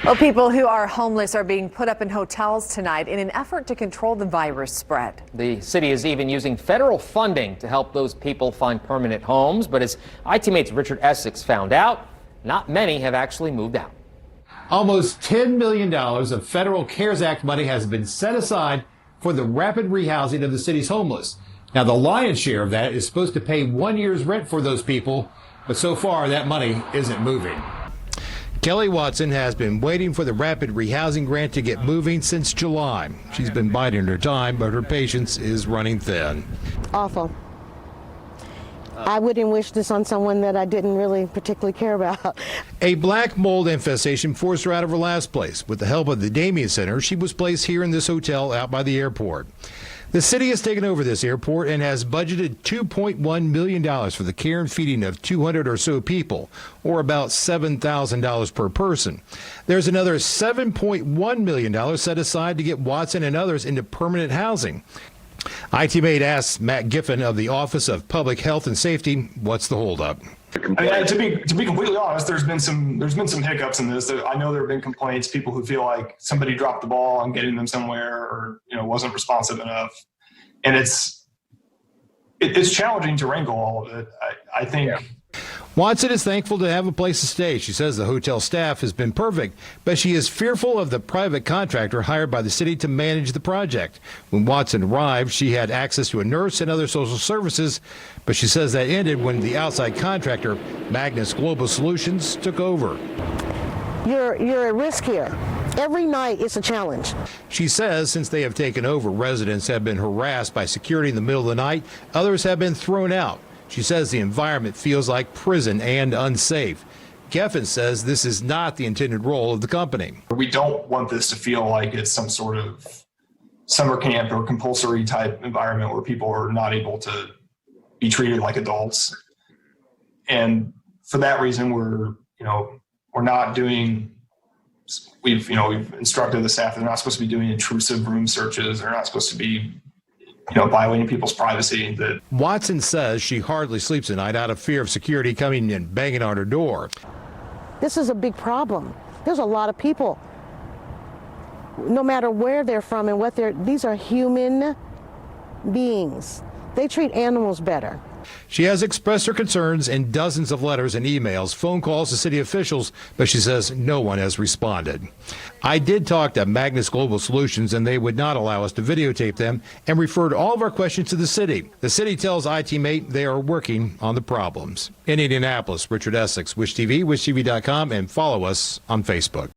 Well, people who are homeless are being put up in hotels tonight in an effort to control the virus spread. The city is even using federal funding to help those people find permanent homes. But as ITMate's Richard Essex found out, not many have actually moved out. Almost $10 million of federal CARES Act money has been set aside for the rapid rehousing of the city's homeless. Now, the lion's share of that is supposed to pay 1 year's rent for those people, but so far that money isn't moving. Kelly Watson has been waiting for the rapid rehousing grant to get moving since July. She's been biding her time, but her patience is running thin. Awful. I wouldn't wish this on someone that I didn't really particularly care about. A black mold infestation forced her out of her last place. With the help of the Damien Center, she was placed here in this hotel out by the airport. The city has taken over this airport and has budgeted $2.1 million for the care and feeding of 200 or so people, or about $7,000 per person. There's another $7.1 million set aside to get Watson and others into permanent housing. ITMate asks Matt Giffen of the Office of Public Health and Safety, what's the holdup? To be completely honest, there's been some hiccups in this. I know there have been complaints, people who feel like somebody dropped the ball on getting them somewhere, or wasn't responsive enough, and it's challenging to wrangle all of it. I think. Yeah. Watson is thankful to have a place to stay. She says the hotel staff has been perfect, but she is fearful of the private contractor hired by the city to manage the project. When Watson arrived, she had access to a nurse and other social services, but she says that ended when the outside contractor, Magnus Global Solutions, took over. You're at risk here. Every night it's a challenge. She says since they have taken over, residents have been harassed by security in the middle of the night. Others have been thrown out. She says the environment feels like prison and unsafe. Geffen says this is not the intended role of the company. We don't want this to feel like it's some sort of summer camp or compulsory type environment where people are not able to be treated like adults. And for that reason, we're not doing, we've instructed the staff they're not supposed to be doing intrusive room searches. They're not supposed to be violating people's privacy. Watson says she hardly sleeps at night out of fear of security coming and banging on her door. This is a big problem. There's a lot of people, no matter where they're from and these are human beings. They treat animals better. She has expressed her concerns in dozens of letters and emails, phone calls to city officials, but she says no one has responded. I did talk to Magnus Global Solutions, and they would not allow us to videotape them and referred all of our questions to the city. The city tells ITMate they are working on the problems. In Indianapolis, Richard Essex, Wish TV, WishTV.com, and follow us on Facebook.